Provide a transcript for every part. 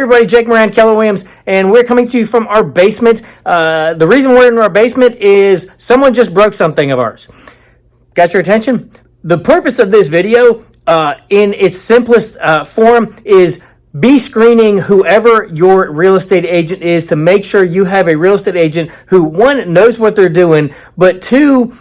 everybody, Jake Moran, Keller Williams, and we're coming to you from our basement. The reason we're in our basement is someone just broke something of ours. Got your attention? The purpose of this video, in its simplest form, is be screening whoever your real estate agent is to make sure you have a real estate agent who, one, knows what they're doing, but two,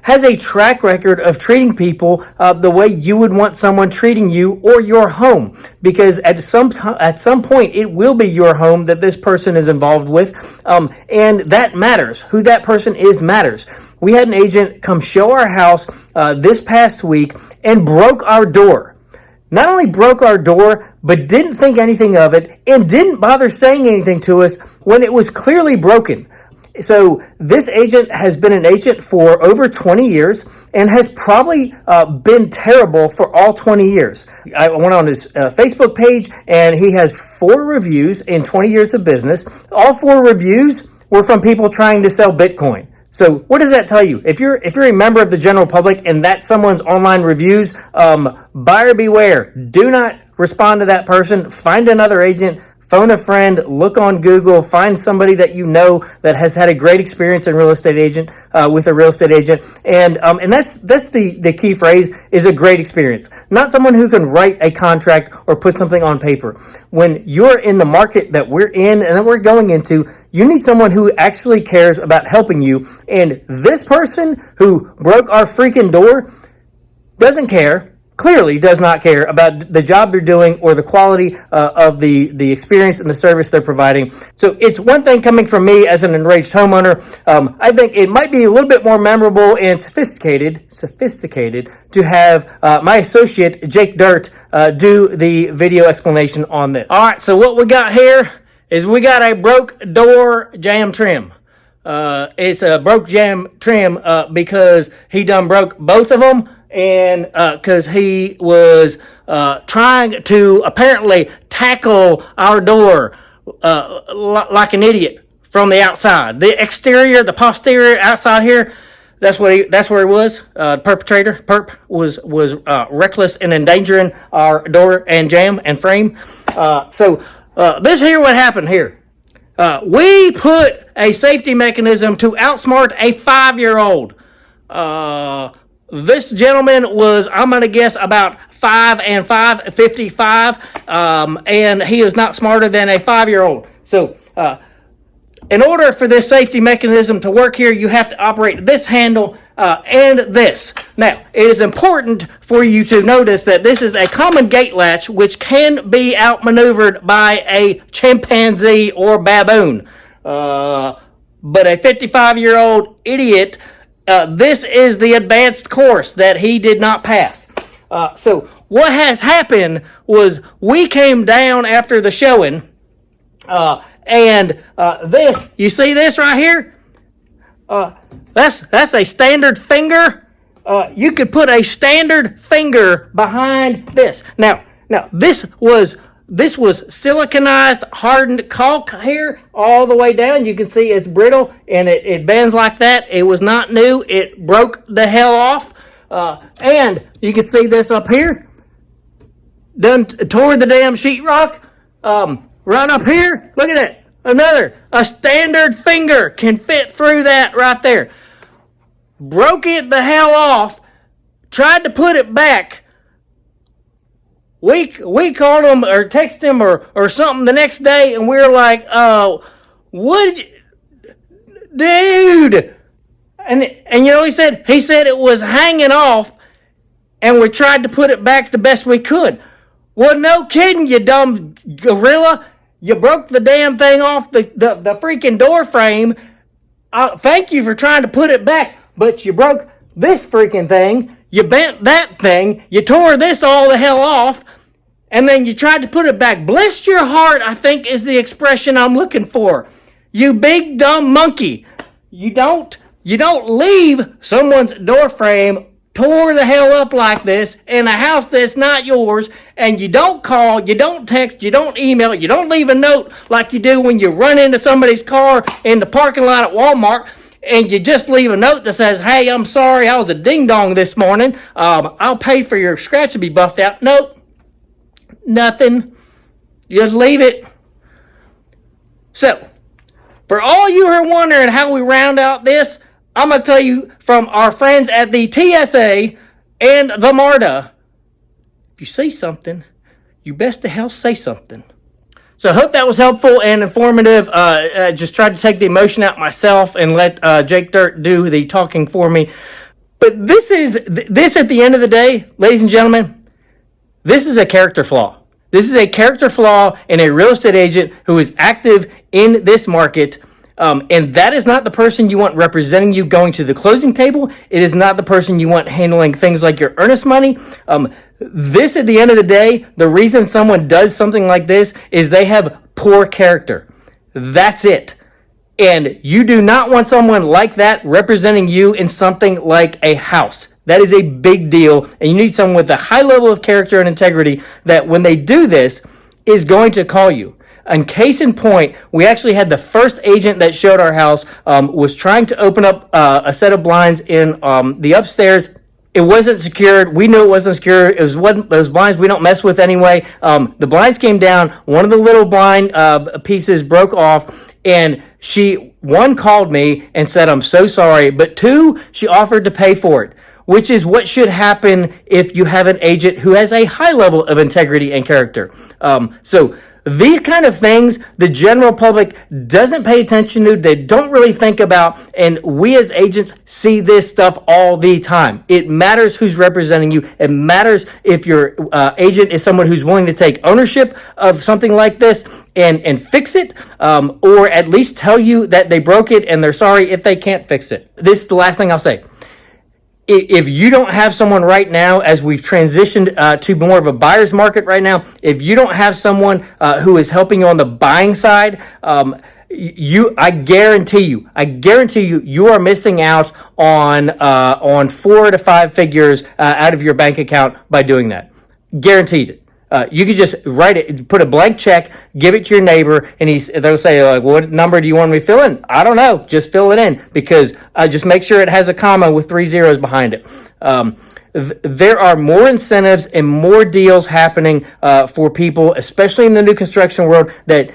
has a track record of treating people the way you would want someone treating you or your home. Because at some point, it will be your home that this person is involved with, and that matters. Who that person is matters. We had an agent come show our house this past week and broke our door. Not only broke our door, but didn't think anything of it and didn't bother saying anything to us when it was clearly broken. So this agent has been an agent for over 20 years and has probably been terrible for all 20 years. I went on his Facebook page and he has 4 reviews in 20 years of business. All 4 reviews were from people trying to sell Bitcoin. So what does that tell you? If you're a member of the general public and that's someone's online reviews, buyer beware. Do not respond to that person. Find another agent. Phone a friend. Look on Google. Find somebody that you know that has had a great experience in real estate agent with a real estate agent. And that's the key phrase is a great experience. Not someone who can write a contract or put something on paper. When you're in the market that we're in and that we're going into, you need someone who actually cares about helping you. And this person who broke our freaking door doesn't care. Clearly does not care about the job they're doing or the quality of the experience and the service they're providing. So it's one thing coming from me as an enraged homeowner. I think it might be a little bit more memorable and sophisticated to have my associate, Jake Dirt, do the video explanation on this. All right, so what we got here is we got a broke door jamb trim. It's a broke jamb trim because he done broke both of them. And because he was trying to apparently tackle our door like an idiot from the outside. The exterior, the posterior outside here, that's where he was. Perpetrator, perp, was reckless and endangering our door and jamb and frame. So this here what happened here. We put a safety mechanism to outsmart a 5-year-old. This gentleman was, I'm going to guess, about 5 and 5, 55, and he is not smarter than a 5-year-old. So, in order for this safety mechanism to work here, you have to operate this handle and this. Now, it is important for you to notice that this is a common gate latch, which can be outmaneuvered by a chimpanzee or baboon. But a 55-year-old idiot, this is the advanced course that he did not pass. So what has happened was we came down after the showing, and this, you see this right here? That's a standard finger. You could put a standard finger behind this. Now this was siliconized, hardened caulk here all the way down. You can see it's brittle and it bends like that. It was not new. It broke the hell off. And you can see this up here. Done tore the damn sheetrock. Right up here, look at that. A standard finger can fit through that right there. Broke it the hell off. Tried to put it back. We called him or texted him or something the next day, and we were like, dude? And you know, he said it was hanging off, and we tried to put it back the best we could. Well, no kidding, you dumb gorilla. You broke the damn thing off the freaking door frame. Thank you for trying to put it back, but you broke this freaking thing. You bent that thing, you tore this all the hell off, and then you tried to put it back. Bless your heart, I think is the expression I'm looking for. You big dumb monkey. You don't leave someone's door frame tore the hell up like this in a house that's not yours, and you don't call, you don't text, you don't email, you don't leave a note like you do when you run into somebody's car in the parking lot at Walmart, and you just leave a note that says, hey, I'm sorry, I was a ding-dong this morning. I'll pay for your scratch to be buffed out. Nope. Nothing. You just leave it. So, for all you who are wondering how we round out this, I'm going to tell you from our friends at the TSA and the MARTA, if you say something, you best to hell say something. So I hope that was helpful and informative. Just tried to take the emotion out myself and let Jake Dirt do the talking for me. But this at the end of the day, ladies and gentlemen, this is a character flaw. This is a character flaw in a real estate agent who is active in this market. And that is not the person you want representing you going to the closing table. It is not the person you want handling things like your earnest money. This, at the end of the day, the reason someone does something like this is they have poor character. That's it. And you do not want someone like that representing you in something like a house. That is a big deal. And you need someone with a high level of character and integrity that when they do this is going to call you. And case in point, we actually had the first agent that showed our house was trying to open up a set of blinds in the upstairs. It wasn't secured. We knew it wasn't secure. It was those blinds we don't mess with anyway. The blinds came down. One of the little blind pieces broke off, and she, one, called me and said, "I'm so sorry," but two, she offered to pay for it, which is what should happen if you have an agent who has a high level of integrity and character. So these kind of things, the general public doesn't pay attention to, they don't really think about, and we as agents see this stuff all the time. It matters who's representing you. It matters if your agent is someone who's willing to take ownership of something like this and fix it, or at least tell you that they broke it and they're sorry if they can't fix it. This is the last thing I'll say. If you don't have someone right now, as we've transitioned to more of a buyer's market right now, if you don't have someone who is helping you on the buying side, I guarantee you, you are missing out on 4 to 5 figures out of your bank account by doing that. Guaranteed. You could just write it, put a blank check, give it to your neighbor, and they'll say, like, "What number do you want me to fill in?" "I don't know. Just fill it in," because just make sure it has a comma with 3 zeros behind it. There are more incentives and more deals happening for people, especially in the new construction world, that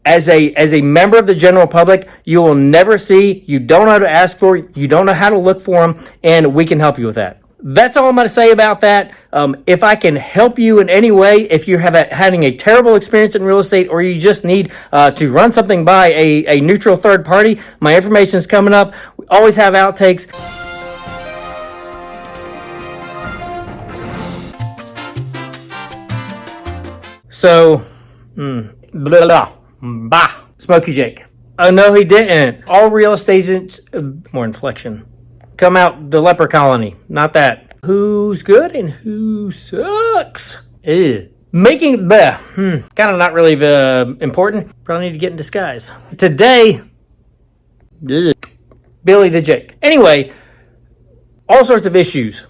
as a member of the general public, you will never see. You don't know how to ask for, you don't know how to look for them, and we can help you with that. That's all I'm going to say about that. If I can help you in any way, if you're having a terrible experience in real estate, or you just need to run something by a neutral third party, my information is coming up. We always have outtakes. So, blah, blah, bah, Smokey Jake. Oh, no, he didn't. All real estate agents, more inflection. Come out the leper colony, not that. Who's good and who sucks? Making kind of not really important. Probably need to get in disguise. Today, Billy the Jake. Anyway, all sorts of issues.